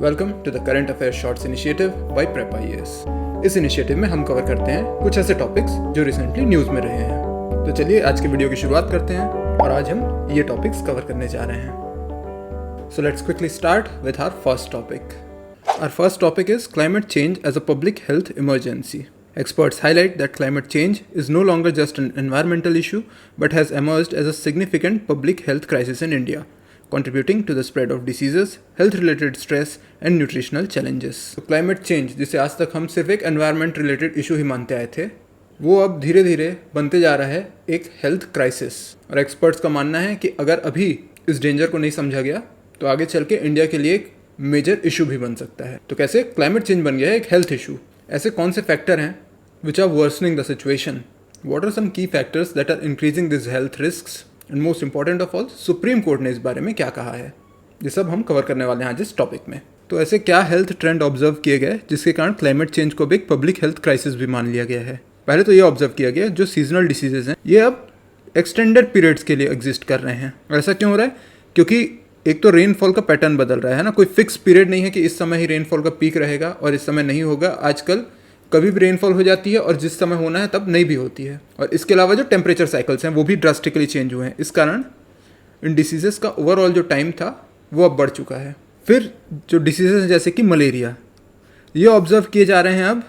Welcome to the current affair shorts initiative by prep IAS। इस initiative में हम cover करते हैं कुछ ऐसे टॉपिक्स जो रिसेंटली न्यूज़ में रहे हैं। तो चलिए आज के वीडियो की शुरुआत करते हैं और आज हम ये टॉपिक्स कवर करने जा रहे हैं। So let's quickly start with our first topic. Our first topic is climate change as a public health emergency. Experts highlight that climate change is no longer just an environmental issue but has emerged as a significant public health crisis in India, contributing to the spread of diseases, health-related stress, and nutritional challenges. So climate change, जिसे आज तक हम सिर्फ एक environment-related issue ही मानते आए थे, वो अब धीरे धीरे बनते जा रहा है एक हेल्थ क्राइसिस। और एक्सपर्ट्स का मानना है कि अगर अभी इस डेंजर को नहीं समझा गया तो आगे चल के इंडिया के लिए एक मेजर इशू भी बन सकता है। तो कैसे क्लाइमेट चेंज बन गया है एक हेल्थ इशू? ऐसे कौन से फैक्टर हैं which are worsening the situation? What are some key factors that are increasing this health risks? And most important of all, Supreme Court ने इस बारे में क्या कहा है? ये सब हम कवर करने वाले हैं आज इस टॉपिक में। तो ऐसे क्या हेल्थ ट्रेंड ऑब्जर्व किए गए जिसके कारण क्लाइमेट चेंज को भी एक पब्लिक हेल्थ क्राइसिस भी मान लिया गया है? पहले तो ये ऑब्जर्व किया गया जो सीजनल डिसीजेज हैं ये अब एक्सटेंडेड पीरियड्स के लिए एग्जिस्ट कर रहे हैं। ऐसा क्यों हो रहा है? क्योंकि एक तो रेनफॉल का पैटर्न बदल रहा है ना, कोई फिक्स पीरियड नहीं है कि इस समय ही रेनफॉल का पीक रहेगा और इस समय नहीं होगा। आजकल कभी भी रेनफॉल हो जाती है और जिस समय होना है तब नहीं भी होती है। और इसके अलावा जो टेम्परेचर साइकिल्स हैं वो भी ड्रास्टिकली चेंज हुए हैं। इस कारण इन डिसीजेस का ओवरऑल जो टाइम था वो अब बढ़ चुका है। फिर जो डिसीजेस हैं जैसे कि मलेरिया, ये ऑब्जर्व किए जा रहे हैं अब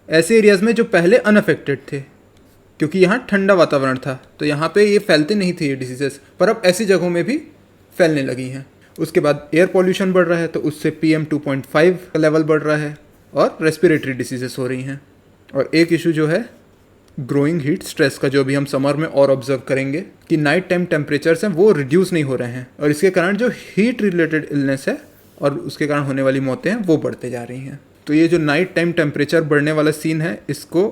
ऐसे एरियाज़ में जो पहले अनअफेक्टेड थे, क्योंकि यहाँ ठंडा वातावरण था तो यहाँ पे ये फैलते नहीं थे ये डिसीजेस, पर अब ऐसी जगहों में भी फैलने लगी हैं। उसके बाद एयर पॉल्यूशन बढ़ रहा है तो उससे PM 2.5 का लेवल बढ़ रहा है और रेस्पिरेटरी डिसीजेस हो रही हैं। और एक इशू जो है ग्रोइंग हीट स्ट्रेस का, जो भी हम समर में और ऑब्जर्व करेंगे कि नाइट टाइम टेम्परेचर्स हैं वो रिड्यूस नहीं हो रहे हैं और इसके कारण जो हीट रिलेटेड इलनेस है और उसके कारण होने वाली मौतें हैं वो बढ़ते जा रही हैं। तो ये जो नाइट टाइम टेम्परेचर बढ़ने वाला सीन है इसको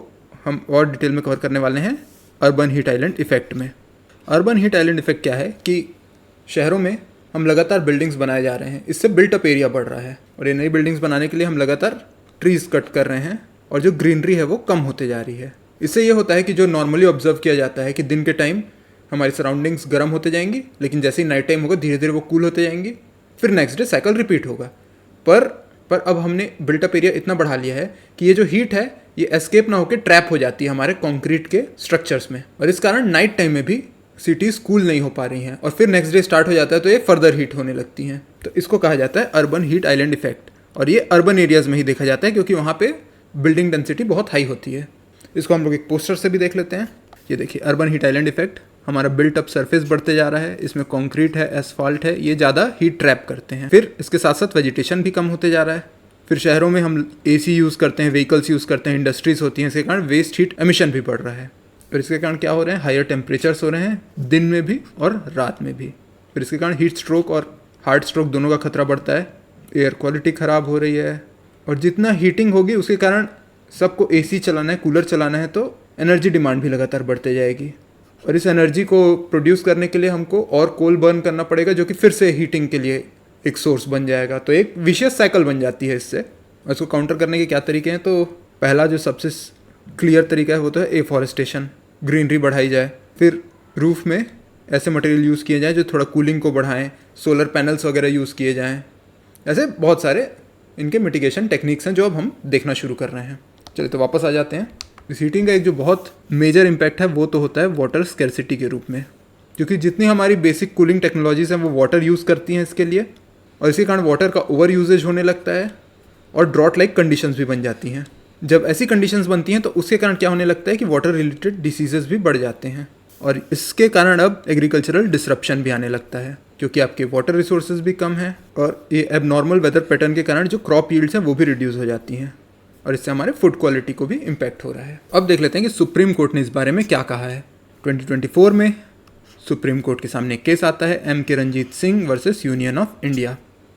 हम और डिटेल में कवर करने वाले हैं अर्बन हीट आइलैंड इफेक्ट में। अर्बन हीट आइलैंड इफेक्ट क्या है कि शहरों में हम लगातार बिल्डिंग्स बनाए जा रहे हैं, इससे बिल्ट अप एरिया बढ़ रहा है और ये नई बिल्डिंग्स बनाने के लिए हम लगातार ट्रीज़ कट कर रहे हैं और जो ग्रीनरी है वो कम होते जा रही है। इससे ये होता है कि जो नॉर्मली ऑब्जर्व किया जाता है कि दिन के टाइम हमारी सराउंडिंग्स गर्म होते जाएंगी, लेकिन जैसे ही नाइट टाइम होगा धीरे धीरे वो कूल होते जाएंगी, फिर नेक्स्ट डे साइकिल रिपीट होगा। पर अब हमने बिल्टअप एरिया इतना बढ़ा लिया है कि ये जो हीट है ये एस्केप ना होकर ट्रैप हो जाती है हमारे कॉन्क्रीट के स्ट्रक्चर्स में और इस कारण नाइट टाइम में भी सिटीज़ कूल नहीं हो पा रही हैं और फिर नेक्स्ट डे स्टार्ट हो जाता है तो ये फर्दर हीट होने लगती हैं। तो इसको कहा जाता है अर्बन हीट आइलैंड इफेक्ट और ये अर्बन एरियाज़ में ही देखा जाता है क्योंकि वहाँ पे बिल्डिंग डेंसिटी बहुत हाई होती है। इसको हम लोग एक पोस्टर से भी देख लेते हैं। ये देखिए अर्बन हीट आइलैंड इफेक्ट, हमारा बिल्ट अप सरफेस बढ़ते जा रहा है, इसमें कॉन्क्रीट है, एसफॉल्ट है, ये ज़्यादा हीट ट्रैप करते हैं। फिर इसके साथ साथ वेजिटेशन भी कम होते जा रहा है। फिर शहरों में हम AC यूज़ करते हैं, व्हीकल्स यूज़ करते हैं, इंडस्ट्रीज़ होती हैं, इसके कारण वेस्ट हीट एमिशन भी बढ़ रहा है और इसके कारण क्या हो रहे हैं? हायर टेम्परेचर्स हो रहे हैं दिन में भी और रात में भी। फिर इसके कारण हीट स्ट्रोक और हार्ट स्ट्रोक दोनों का खतरा बढ़ता है। एयर क्वालिटी ख़राब हो रही है और जितना हीटिंग होगी उसके कारण सबको AC चलाना है, कूलर चलाना है, तो एनर्जी डिमांड भी लगातार बढ़ते जाएगी और इस एनर्जी को प्रोड्यूस करने के लिए हमको और कोल बर्न करना पड़ेगा जो कि फिर से हीटिंग के लिए एक सोर्स बन जाएगा। तो एक विशियस साइकिल बन जाती है इससे। और इसको काउंटर करने के क्या तरीके हैं? तो पहला जो सबसे क्लियर तरीका है वो तो है एफॉरेस्टेशन, ग्रीनरी बढ़ाई जाए। फिर रूफ में ऐसे मटेरियल यूज़ किए जाएँ जो थोड़ा कूलिंग को बढ़ाएं, सोलर पैनल्स वगैरह यूज़ किए जाएं। ऐसे बहुत सारे इनके मिटिगेशन टेक्निक्स हैं जो अब हम देखना शुरू कर रहे हैं। चलिए तो वापस आ जाते हैं। इस हीटिंग का एक जो बहुत मेजर इम्पैक्ट है वो तो होता है वाटर स्कैर्सिटी के रूप में, क्योंकि जितनी हमारी बेसिक कूलिंग टेक्नोलॉजीज़ हैं वो वाटर यूज़ करती हैं इसके लिए और इसी कारण वाटर का ओवर यूजेज होने लगता है और ड्रॉट लाइक कंडीशंस भी बन जाती हैं। जब ऐसी कंडीशंस बनती हैं तो उसके कारण क्या होने लगता है कि वाटर रिलेटेड डिसीजेस भी बढ़ जाते हैं और इसके कारण अब एग्रीकल्चरल डिसरप्शन भी आने लगता है क्योंकि आपके वाटर रिसोर्सेज भी कम हैं और ये एबनॉर्मल वेदर पैटर्न के कारण जो क्रॉप यील्ड्स हैं वो भी रिड्यूस हो जाती हैं और इससे हमारे फूड क्वालिटी को भी इम्पैक्ट हो रहा है। अब देख लेते हैं कि सुप्रीम कोर्ट ने इस बारे में क्या कहा है। 2024 में सुप्रीम कोर्ट के सामने एक केस आता है M.K. Ranjit Singh versus union of India.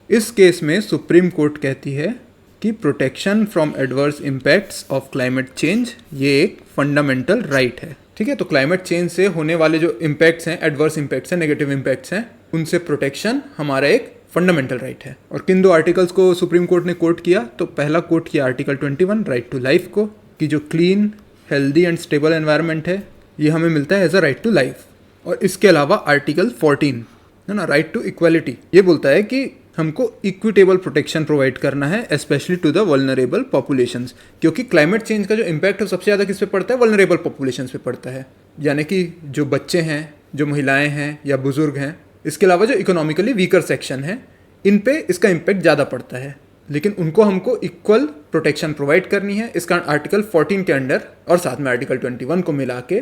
इस केस में सुप्रीम कोर्ट कहती है कि protection from adverse impacts of climate change ये एक फंडामेंटल राइट है। ठीक है, तो क्लाइमेट चेंज से होने वाले जो इम्पैक्ट्स हैं, एडवर्स इम्पैक्ट्स हैं, नेगेटिव इम्पैक्ट्स हैं, उनसे प्रोटेक्शन हमारा एक फंडामेंटल राइट है। और किन दो आर्टिकल्स को सुप्रीम कोर्ट ने कोट किया? तो पहला कोट किया आर्टिकल 21 राइट टू लाइफ को, कि जो clean, healthy and stable environment है ये हमें मिलता है as a right to life. और इसके अलावा आर्टिकल 14 है ना, राइट टू इक्वालिटी, ये बोलता है कि हमको इक्विटेबल प्रोटेक्शन प्रोवाइड करना है specially to the vulnerable populations, क्योंकि क्लाइमेट चेंज का जो इम्पैक्ट है सबसे ज़्यादा किस पे पड़ता है, वल्नरेबल पॉपुलेशंस पे पड़ता है, यानी कि जो बच्चे हैं, जो महिलाएं हैं या बुजुर्ग हैं, इसके अलावा जो इकोनॉमिकली वीकर सेक्शन है, इन पे इसका इम्पैक्ट ज़्यादा पड़ता है, लेकिन उनको हमको इक्वल प्रोटेक्शन प्रोवाइड करनी है। इसका आर्टिकल 14 के अंडर और साथ में आर्टिकल 21 को मिला के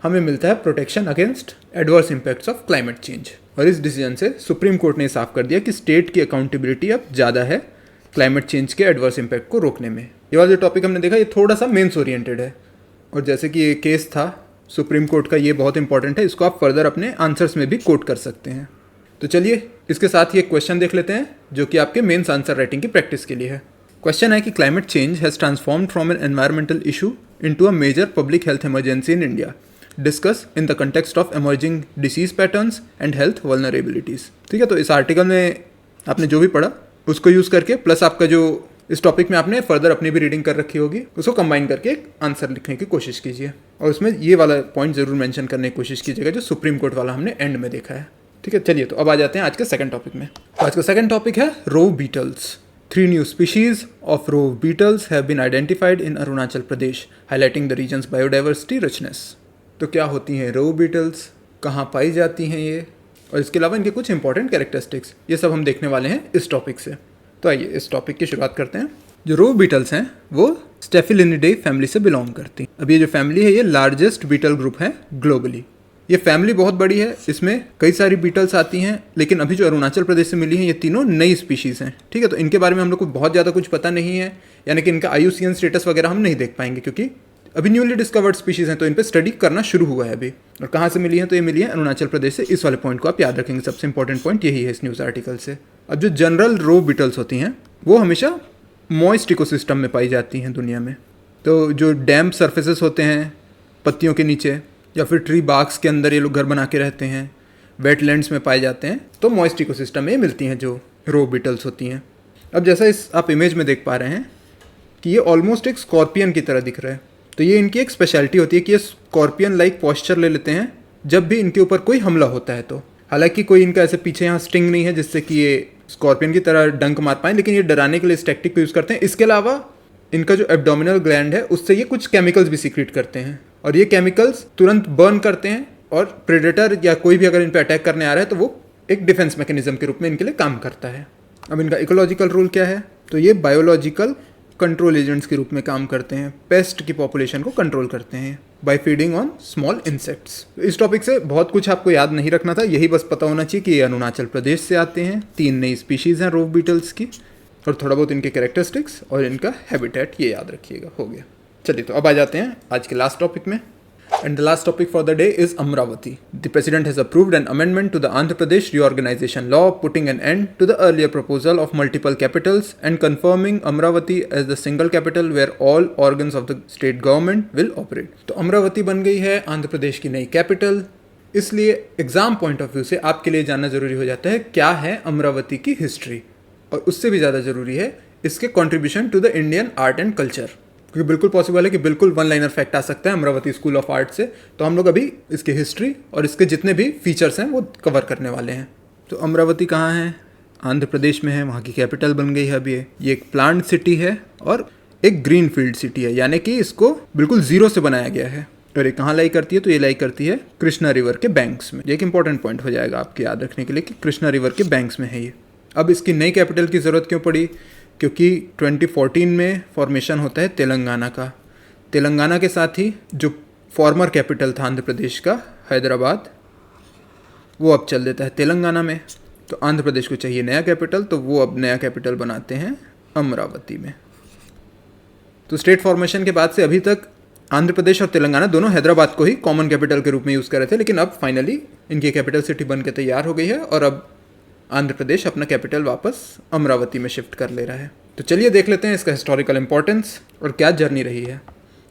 हमें मिलता है protection against adverse impacts of climate change. और इस डिसीजन से सुप्रीम कोर्ट ने साफ कर दिया कि स्टेट की अकाउंटेबिलिटी अब ज़्यादा है क्लाइमेट चेंज के एडवर्स इम्पैक्ट को रोकने में। ये वाला जो टॉपिक हमने देखा ये थोड़ा सा मेंस ओरिएंटेड है, और जैसे कि ये केस था सुप्रीम कोर्ट का, ये बहुत इंपॉर्टेंट है, इसको आप फर्दर अपने आंसर्स में भी कोट कर सकते हैं। तो चलिए इसके साथ ही एक क्वेश्चन देख लेते हैं जो कि आपके मेंस आंसर राइटिंग की प्रैक्टिस के लिए है। क्वेश्चन है कि climate change has transformed from an environmental issue into a major public health emergency in India, discuss in the context of emerging disease patterns and health vulnerabilities. ठीक है, तो इस आर्टिकल में आपने जो भी पढ़ा उसको यूज़ करके प्लस आपका जो इस टॉपिक में आपने फर्दर अपनी भी रीडिंग कर रखी होगी, उसको कंबाइन करके एक आंसर लिखने की कोशिश कीजिए, और उसमें ये वाला पॉइंट ज़रूर मेंशन करने की कोशिश कीजिएगा जो सुप्रीम कोर्ट वाला हमने एंड में देखा है। ठीक है, चलिए तो अब आ जाते हैं आज के सेकंड टॉपिक में। तो आज का सेकंड टॉपिक है row Beatles. 3 new species of rove beetles have been identified in Arunachal Pradesh, highlighting the region's biodiversity richness. तो क्या होती हैं रोव बीटल्स, कहाँ पाई जाती हैं ये, और इसके अलावा इनके कुछ इंपॉर्टेंट कैरेक्टरिस्टिक्स, ये सब हम देखने वाले हैं इस टॉपिक से। तो आइए इस टॉपिक की शुरुआत करते हैं। जो रोव बीटल्स हैं वो स्टेफिलिनिडे फैमिली से बिलोंग करती हैं। अब ये जो फैमिली है ये लार्जेस्ट बीटल ग्रुप है ग्लोबली। ये फैमिली बहुत बड़ी है, इसमें कई सारी बीटल्स आती हैं, लेकिन अभी जो अरुणाचल प्रदेश से मिली हैं ये तीनों नई स्पीशीज़ हैं। ठीक है, तो इनके बारे में हम लोग को बहुत ज़्यादा कुछ पता नहीं है, यानी कि इनका IUCN स्टेटस वगैरह हम नहीं देख पाएंगे क्योंकि अभी न्यूली डिस्कवर्ड स्पीशीज़ हैं, तो इन पर स्टडी करना शुरू हुआ है अभी। और कहाँ से मिली हैं, तो ये मिली है अरुणाचल प्रदेश से। इस वाले पॉइंट को आप याद रखेंगे, सबसे इंपॉर्टेंट पॉइंट यही है इस न्यूज़ आर्टिकल से। अब जो जनरल रोव बीटल्स होती हैं वो हमेशा मॉइस्ट इकोसिस्टम में पाई जाती हैं दुनिया में। तो जो डैम सर्फेसेस होते हैं पत्तियों के नीचे या फिर ट्री बाग्स के अंदर ये लोग घर बना के रहते हैं, वेटलैंड्स में पाए जाते हैं, तो मॉइस्ट इकोसिस्टम में मिलती हैं जो रोव बीटल्स होती हैं। अब जैसा इस आप इमेज में देख पा रहे हैं कि ये ऑलमोस्ट एक स्कॉर्पियन की तरह दिख रहा है, तो ये इनकी एक स्पेशलिटी होती है कि ये स्कॉर्पियन लाइक पॉस्चर ले लेते हैं जब भी इनके ऊपर कोई हमला होता है। तो हालांकि कोई इनका ऐसे पीछे यहाँ स्टिंग नहीं है जिससे कि ये स्कॉर्पियन की तरह डंक मार पाएँ, लेकिन ये डराने के लिए इस टैक्टिक को यूज़ करते हैं। इसके अलावा इनका जो एब्डोमिनल ग्लैंड है उससे ये कुछ केमिकल्स भी सीक्रेट करते हैं, और ये केमिकल्स तुरंत बर्न करते हैं, और प्रेडेटर या कोई भी अगर इन पर अटैक करने आ रहा है तो वो एक डिफेंस मैकेनिज्म के रूप में इनके लिए काम करता है। अब इनका इकोलॉजिकल रोल क्या है, तो ये बायोलॉजिकल कंट्रोल एजेंट्स के रूप में काम करते हैं, पेस्ट की पॉपुलेशन को कंट्रोल करते हैं by feeding on small insects. इस टॉपिक से बहुत कुछ आपको याद नहीं रखना था, यही बस पता होना चाहिए कि ये अरुणाचल प्रदेश से आते हैं, 3 नई स्पीशीज़ हैं रोव बीटल्स की, और थोड़ा बहुत इनके कैरेक्टरिस्टिक्स और इनका हैबिटेट ये याद रखिएगा। हो गया, चलिए तो अब आ जाते हैं आज के लास्ट टॉपिक में। And the last topic for the day is Amravati. The president has approved an amendment to the Andhra Pradesh reorganization law, putting an end to the earlier proposal of multiple capitals and confirming Amravati as the single capital where all organs of the state government will operate. तो अमरावती बन गई है आंध्र प्रदेश की नई capital. इसलिए exam point of view से आपके लिए जानना जरूरी हो जाता है क्या है अमरावती की हिस्ट्री, और उससे भी ज़्यादा ज़रूरी है इसके contribution to the Indian art and culture, क्योंकि बिल्कुल पॉसिबल है कि बिल्कुल वन लाइनर फैक्ट आ सकता है अमरावती स्कूल ऑफ आर्ट से। तो हम लोग अभी इसकी हिस्ट्री और इसके जितने भी फीचर्स हैं वो कवर करने वाले हैं। तो अमरावती कहाँ है, आंध्र प्रदेश में है, वहाँ की कैपिटल बन गई है अभी। ये एक प्लांट सिटी है और एक ग्रीन फील्ड सिटी है, यानी कि इसको बिल्कुल जीरो से बनाया गया है। और ये कहाँ लाई करती है, तो ये लाई करती है कृष्णा रिवर के बैंक्स में। ये एक इंपॉर्टेंट पॉइंट हो जाएगा आपके याद रखने के लिए कि कृष्णा रिवर के बैंक्स में है ये। अब इसकी नई कैपिटल की ज़रूरत क्यों पड़ी, क्योंकि 2014 में फॉर्मेशन होता है तेलंगाना का। तेलंगाना के साथ ही जो फॉर्मर कैपिटल था आंध्र प्रदेश का हैदराबाद, वो अब चल देता है तेलंगाना में। तो आंध्र प्रदेश को चाहिए नया कैपिटल, तो वो अब नया कैपिटल बनाते हैं अमरावती में। तो स्टेट फॉर्मेशन के बाद से अभी तक आंध्र प्रदेश और तेलंगाना दोनों हैदराबाद को ही कॉमन कैपिटल के रूप में यूज़ कर रहे थे, लेकिन अब फाइनली इनकी कैपिटल सिटी बन के तैयार हो गई है और अब आंध्र प्रदेश अपना कैपिटल वापस अमरावती में शिफ्ट कर ले रहा है। तो चलिए देख लेते हैं इसका हिस्टोरिकल इंपॉर्टेंस और क्या जर्नी रही है।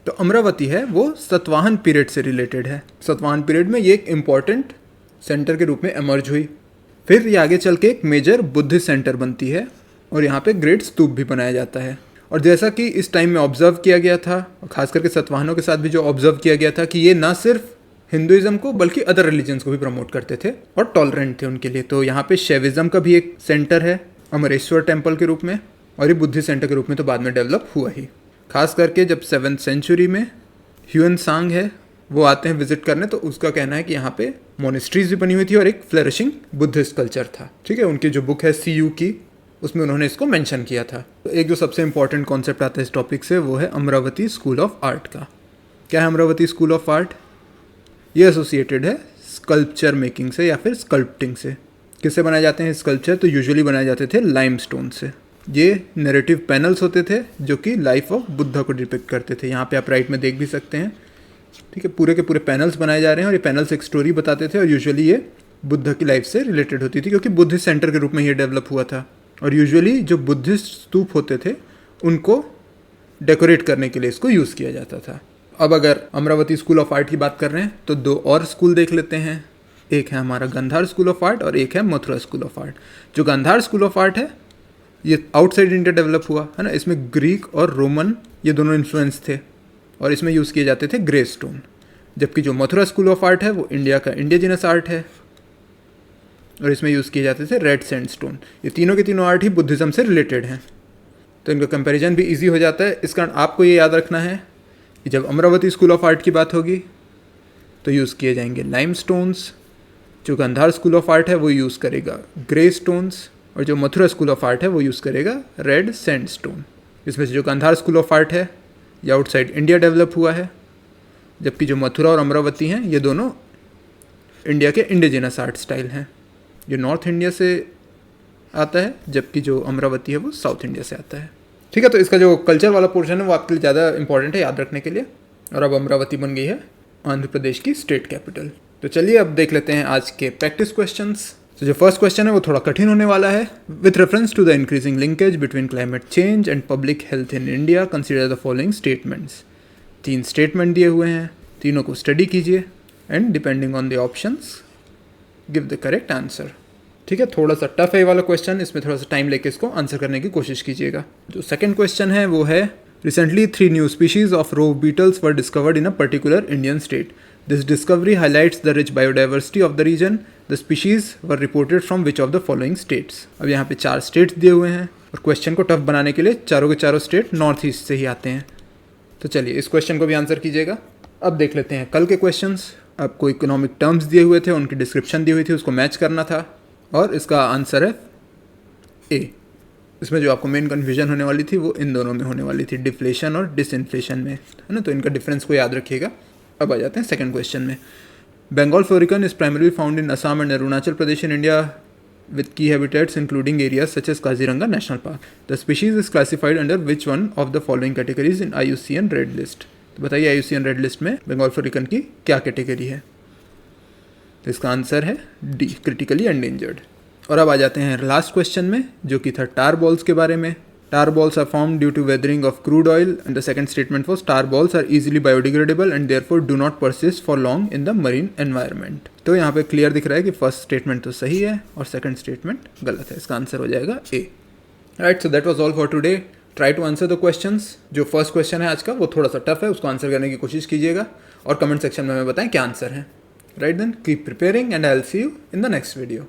तो अमरावती है वो सतवाहन पीरियड से रिलेटेड है। सतवाहन पीरियड में ये एक इम्पॉर्टेंट सेंटर के रूप में एमर्ज हुई, फिर ये आगे चल के एक मेजर बुद्धिस्ट सेंटर बनती है और यहाँ पे ग्रेट स्तूप भी बनाया जाता है। और जैसा कि इस टाइम में ऑब्जर्व किया गया था, और खास करके सतवाहनों के साथ भी जो ऑब्जर्व किया गया था कि ये ना सिर्फ हिंदुइज्म को बल्कि अदर रिलीजन्स को भी प्रमोट करते थे और टॉलरेंट थे उनके लिए। तो यहाँ पे शैविज्म का भी एक सेंटर है, अमरेश्वर टेम्पल के रूप में, और ये बुद्धिस्ट सेंटर के रूप में तो बाद में डेवलप हुआ ही। खास करके जब 7th सेंचुरी में ह्यून सांग है वो आते हैं विजिट करने, तो उसका कहना है कि यहाँ पे मोनेस्ट्रीज भी बनी हुई थी और एक फ्लरिशिंग बुद्धिस्ट कल्चर था। ठीक है, उनकी जो बुक है CU की, उसमें उन्होंने इसको मेंशन किया था। तो एक जो सबसे इंपॉर्टेंट कॉन्सेप्ट आता है इस टॉपिक से वो है अमरावती स्कूल ऑफ आर्ट का। क्या है अमरावती स्कूल ऑफ आर्ट? ये एसोसिएटेड है स्कल्पचर मेकिंग से या फिर स्कल्पटिंग से। किससे बनाए जाते हैं स्कल्पचर? तो यूजुअली बनाए जाते थे लाइमस्टोन से। ये नैरेटिव पैनल्स होते थे जो कि लाइफ ऑफ बुद्धा को डिपिक्ट करते थे। यहाँ पे आप राइट में देख भी सकते हैं। ठीक है, पूरे के पूरे पैनल्स बनाए जा रहे हैं और ये पैनल्स एक स्टोरी बताते थे और यूजुअली ये बुद्धा की लाइफ से रिलेटेड होती थी क्योंकि बुद्धिस्ट सेंटर के रूप में ये डेवलप हुआ था। और यूजुअली जो बुद्धिस्ट स्तूप होते थे उनको डेकोरेट करने के लिए इसको यूज़ किया जाता था। अब अगर अमरावती स्कूल ऑफ आर्ट की बात कर रहे हैं तो दो और स्कूल देख लेते हैं। एक है हमारा गांधार स्कूल ऑफ आर्ट और एक है मथुरा स्कूल ऑफ आर्ट। जो गांधार स्कूल ऑफ आर्ट है ये आउटसाइड इंडिया डेवलप हुआ है ना। इसमें ग्रीक और रोमन ये दोनों इन्फ्लुएंस थे और इसमें यूज़ किए जाते थे ग्रे स्टोन। जबकि जो मथुरा स्कूल ऑफ आर्ट है वो इंडिया का इंडिजिनस आर्ट है और इसमें यूज़ किए जाते थे रेड सैंडस्टोन। ये तीनों के तीनों आर्ट ही बुद्धिज़्म से रिलेटेड हैं, तो इनका कंपैरिजन भी इजी हो जाता है। इस कारण आपको ये याद रखना है कि जब अमरावती स्कूल ऑफ आर्ट की बात होगी तो यूज़ किए जाएंगे लाइम स्टोन्स। जो गांधार स्कूल ऑफ आर्ट है वो यूज़ करेगा ग्रे स्टोन्स और जो मथुरा स्कूल ऑफ आर्ट है वो यूज़ करेगा रेड सैंडस्टोन। इसमें से जो गांधार स्कूल ऑफ आर्ट है ये आउटसाइड इंडिया डेवलप हुआ है, जबकि जो मथुरा और अमरावती हैं ये दोनों इंडिया के इंडिजिनस आर्ट स्टाइल हैं। ये नॉर्थ इंडिया से आता है जबकि जो अमरावती है वो साउथ इंडिया से आता है। ठीक है, तो इसका जो कल्चर वाला पोर्शन है वो आपके लिए ज़्यादा इंपॉर्टेंट है याद रखने के लिए। और अब अमरावती बन गई है आंध्र प्रदेश की स्टेट कैपिटल। तो चलिए अब देख लेते हैं आज के प्रैक्टिस क्वेश्चंस। तो जो फर्स्ट क्वेश्चन है वो थोड़ा कठिन होने वाला है। With reference to the increasing linkage between climate change and public health in India consider the following statements. 3 statement दिए हुए हैं, तीनों को स्टडी कीजिए and depending on the options give the correct answer. ठीक है, थोड़ा सा टफ है ये वाला क्वेश्चन, इसमें थोड़ा सा टाइम लेके इसको आंसर करने की कोशिश कीजिएगा। जो सेकंड क्वेश्चन है वो है recently 3 new species of rove beetles were discovered in a particular Indian state. This discovery highlights the rich biodiversity of the region. The species were reported from which of the following states. अब यहाँ पे 4 states दिए हुए हैं और question को tough बनाने के लिए चारों के चारों स्टेट नॉर्थ ईस्ट से ही आते हैं। तो चलिए इस क्वेश्चन को भी आंसर कीजिएगा। अब देख लेते हैं कल के क्वेश्चंस। आपको इकोनॉमिक टर्म्स दिए हुए थे, उनकी डिस्क्रिप्शन दी हुई थी, उसको मैच करना था और इसका आंसर है ए। इसमें जो आपको मेन कन्फ्यूजन होने वाली थी वो इन दोनों में होने वाली थी, डिफ्लेशन और डिसइन्फ्लेशन में, है ना। तो इनका डिफरेंस को याद रखिएगा। अब आ जाते हैं सेकंड क्वेश्चन में। Bengal florican is primarily found in Assam and Arunachal Pradesh in India with key habitats including areas such as Kaziranga National Park. The species is classified under which one of the following categories in IUCN Red List? तो बताइए IUCN Red List में Bengal florican की क्या category है? तो इसका answer है D, critically endangered. और अब आ जाते हैं लास्ट क्वेश्चन में जो कि था टार बॉल्स के बारे में। Tar balls are formed due to weathering of crude oil and the second statement was tar balls are easily biodegradable and therefore do not persist for long in the marine environment. तो यहाँ पे clear दिख रहा है कि first statement तो सही है और सेकंड स्टेटमेंट गलत है। इसका आंसर हो जाएगा A. Right, so that was all for today. Try to answer the questions. जो फर्स्ट क्वेश्चन है आज का वो थोड़ा सा टफ है, उसको आंसर करने की कोशिश कीजिएगा और कमेंट सेक्शन में हमें बताएं क्या आंसर है। Right then, keep preparing and I will see you in the next video.